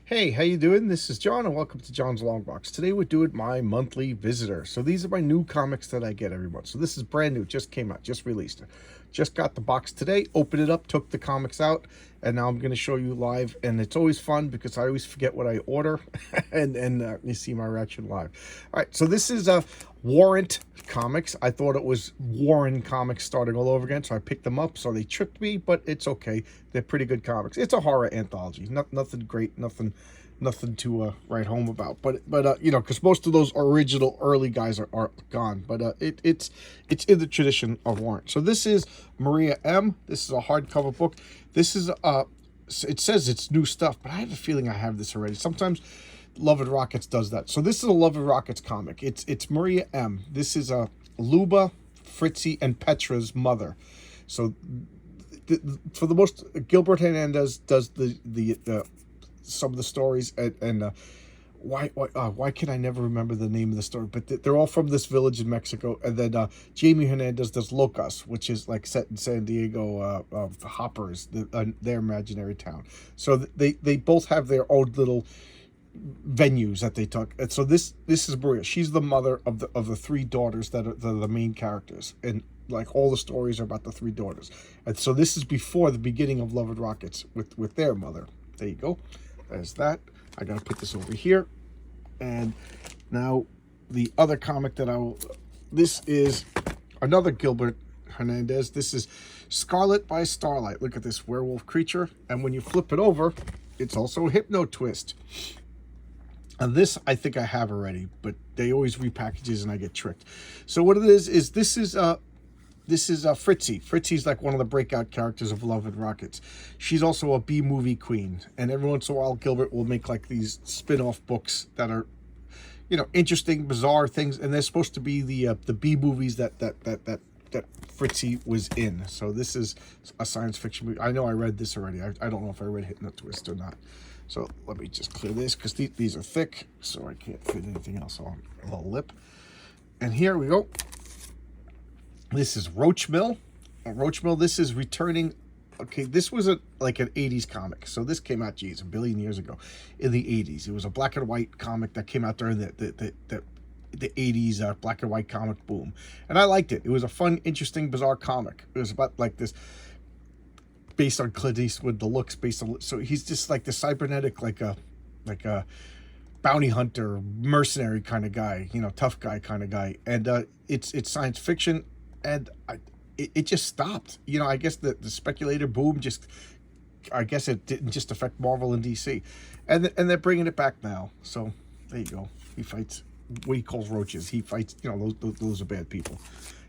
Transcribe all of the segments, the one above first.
Hey, how you doing? This is John, and welcome to John's Long Box. Today we're doing my monthly visitor. So these are my new comics that I get every month. So this is brand new, just came out, just released it. Just got the box today, opened it up, took the comics out, and now I'm going to show you live. And it's always fun because I always forget what I order, and you see my reaction live. All right, so this is a Warrant Comics. I thought it was Warren Comics starting all over again, so I picked them up. So they tricked me, but it's okay. They're pretty good comics. It's a horror anthology. Nothing great, nothing to write home about. But you know, because most of those original early guys are gone. But it's in the tradition of Warrant. So this is Maria M. This is a hardcover book. This is it says it's new stuff, but I have a feeling I have this already. Sometimes Love and Rockets does that. So this is a Love and Rockets comic. It's Maria M. This is Luba, Fritzy, and Petra's mother. So for the most, Gilbert Hernandez does the some of the stories, and why can I never remember the name of the story? But they're all from this village in Mexico, and then Jamie Hernandez does Locas, which is like set in San Diego, Hoppers, their imaginary town. So they both have their own little venues that they took. And so this is Maria. She's the mother of the three daughters that are the main characters, and like all the stories are about the three daughters. And so this is before the beginning of Love and Rockets with their mother. There you go. There's that. I gotta put this over here. And now the other comic that this is another Gilbert Hernandez. This is Scarlet by Starlight. Look at this werewolf creature, and when you flip it over, it's also a Hypno Twist. And this I think I have already, but they always repackages and I get tricked. So what it is this is Fritzy. Fritzy's like one of the breakout characters of Love and Rockets. She's also a B-movie queen, and every once in a while Gilbert will make like these spin-off books that are, you know, interesting, bizarre things, and they're supposed to be the B-movies that Fritzy was in. So this is a science fiction movie. I know I read this already. I don't know if I read Hypno Twist or not. So let me just clear this because these are thick, so I can't fit anything else on the lip. And here we go. This is Roach Mill. Roach Mill, this is returning. Okay, this was like an 80s comic. So this came out, geez, a billion years ago in the 80s. It was a black and white comic that came out during the 80s black and white comic boom. And I liked it. It was a fun, interesting, bizarre comic. It was about like this, based on Clint Eastwood, the looks based on, so he's just like the cybernetic, like a bounty hunter, mercenary kind of guy, you know, tough guy kind of guy. And it's science fiction, and it just stopped. You know, I guess the speculator boom just, I guess it didn't just affect Marvel and DC, and they're bringing it back now. So there you go. He fights what he calls roaches. He fights, you know, those are bad people.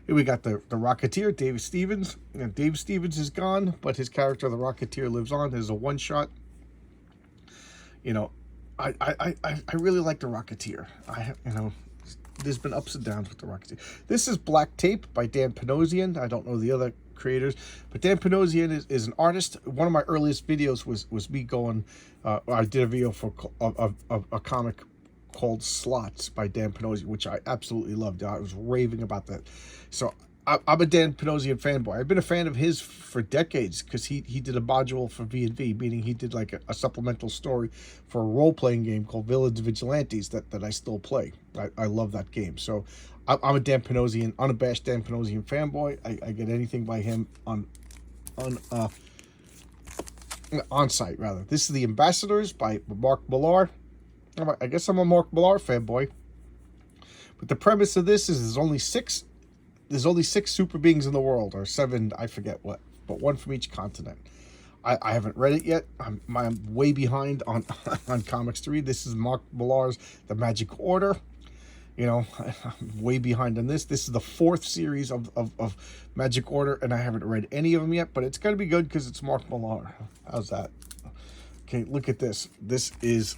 Here we got the Rocketeer, David Stevens. And David Stevens is gone, but his character, the Rocketeer, lives on. There's a one-shot. You know, I really like the Rocketeer. You know, there's been ups and downs with the Rocketeer. This is Black Tape by Dan Panosian. I don't know the other creators, but Dan Panosian is an artist. One of my earliest videos was me going, I did a video for a comic called Slots by Dan Panosian, which I absolutely loved. I was raving about that. So I'm a Dan Panosian fanboy. I've been a fan of his for decades because he did a module for V&V, meaning he did like a supplemental story for a role-playing game called Villains Vigilantes that I still play. I love that game. So I'm a Dan Panosian, unabashed Dan Panosian fanboy. I get anything by him on site, rather. This is The Ambassadors by Mark Millar. I guess I'm a Mark Millar fanboy. But the premise of this is there's only six super beings in the world, or seven, I forget what, but one from each continent. I haven't read it yet. I'm way behind on comics to read. This is Mark Millar's The Magic Order. You know, I'm way behind on this. This is the fourth series of Magic Order, and I haven't read any of them yet, but it's going to be good because it's Mark Millar. How's that? Okay, look at this. This is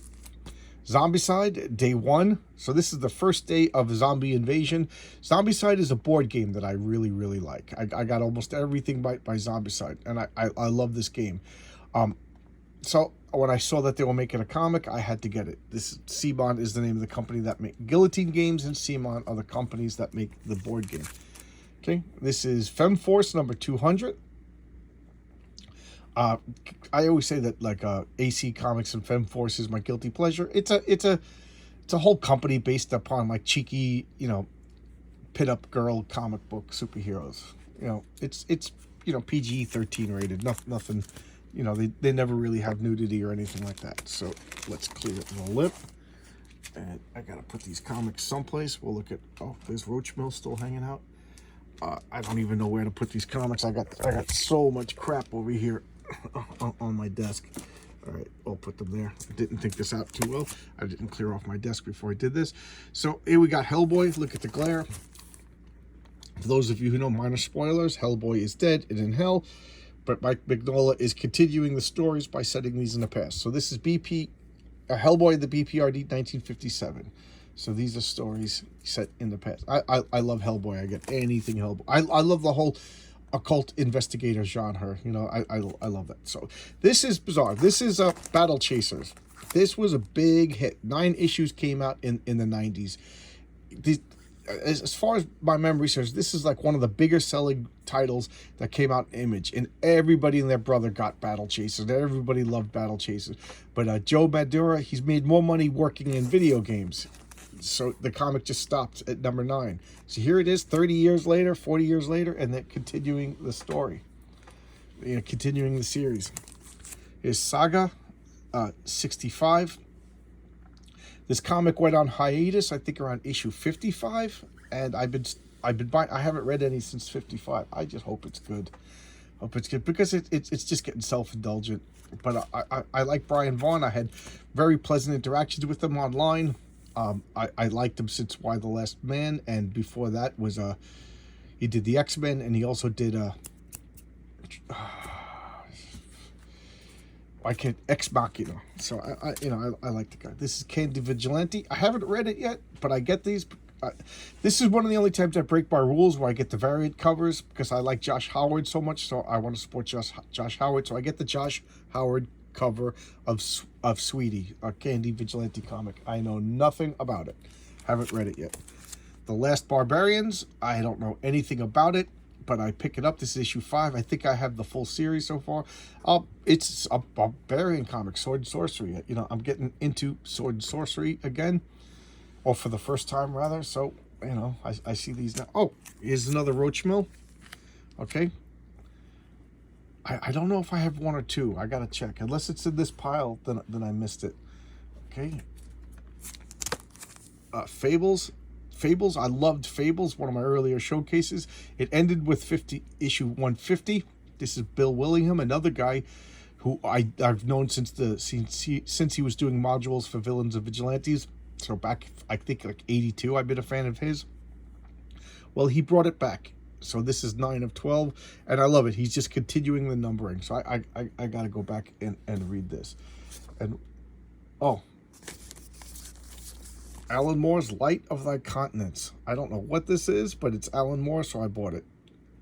Zombicide, Day 1. So this is the first day of zombie invasion. Zombicide is a board game that I really, really like. I got almost everything by Zombicide, and I love this game. So when I saw that they were making a comic, I had to get it. This CMON is the name of the company that make Guillotine Games, and CMON are the companies that make the board game. Okay, this is FemForce number 200. I always say that like AC Comics and FemForce is my guilty pleasure. It's a whole company based upon like cheeky, pinup girl comic book superheroes. It's PG-13 rated. Nothing. They never really have nudity or anything like that. So let's clear the lip. And I gotta put these comics someplace. We'll look at, there's Roach Mill still hanging out. I don't even know where to put these comics. I got so much crap over here on my desk. All right, I'll put them there. I didn't think this out too well. I didn't clear off my desk before I did this. So here we got Hellboy. Look at the glare. For those of you who know, minor spoilers, Hellboy is dead and in hell, but Mike Mignola is continuing the stories by setting these in the past. So this is Hellboy, the BPRD 1957. So these are stories set in the past. I love Hellboy. I get anything Hellboy. I love the whole occult investigator genre. I love that. So this is bizarre. This is Battle Chasers. This was a big hit. 9 issues came out in the 90s. As far as my memory serves, this is like one of the bigger selling titles that came out in Image, and everybody and their brother got Battle Chasers. Everybody loved Battle Chasers. But Joe Madura, he's made more money working in video games. So the comic just stopped at number 9. So here it is 30 years later, 40 years later, and they're continuing the story. Continuing the series. Here's Saga 65. This comic went on hiatus, I think around issue 55, and I've been buying. I haven't read any since 55. I just hope it's good. Because it's just getting self-indulgent. But I like Brian Vaughan. I had very pleasant interactions with him online. I liked him since Y the Last Man, and before that was he did the X-Men, and he also did Ex Machina. So I like the guy. This is Candy Vigilante. I haven't read it yet, but I get these. This is one of the only times I break my rules where I get the variant covers because I like Josh Howard so much. So I want to support Josh Howard. So I get the Josh Howard cover of Sweetie, a Candy Vigilante comic. I know nothing about it. Haven't read it yet. The Last Barbarians. I don't know anything about it, but I pick it up. This is issue 5. I think I have the full series so far. It's a barbarian comic, sword and sorcery. I'm getting into sword and sorcery again, or for the first time rather. So I see these now. Oh, here's another Roach Mill. Okay. I don't know if I have 1 or 2. I gotta check. Unless it's in this pile, then I missed it. Okay. Fables. I loved Fables, one of my earlier showcases. It ended with issue 150. This is Bill Willingham, another guy who I've known since he was doing modules for Villains and Vigilantes. So back, I think like 82, I've been a fan of his. Well, he brought it back. So this is 9 of 12, and I love it. He's just continuing the numbering. So I got to go back and read this. And, Alan Moore's Light of Thy Continents. I don't know what this is, but it's Alan Moore, so I bought it.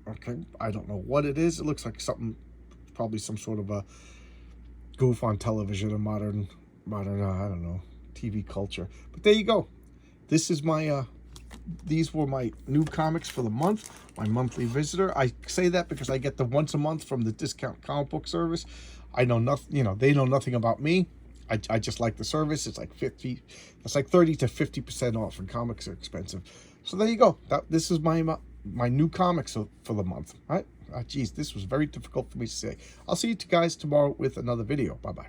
Okay, I don't know what it is. It looks like something, probably some sort of a goof on television, a modern, I don't know, TV culture. But there you go. This is my, these were my new comics for the month, my monthly visitor. I say that because I get the once a month from the discount comic book service. I know nothing, they know nothing about me. I just like the service. It's like 30 to 50% off, and comics are expensive. So there you go. This is my new comics for the month. All right? Geez, this was very difficult for me to say. I'll see you guys tomorrow with another video. Bye-bye.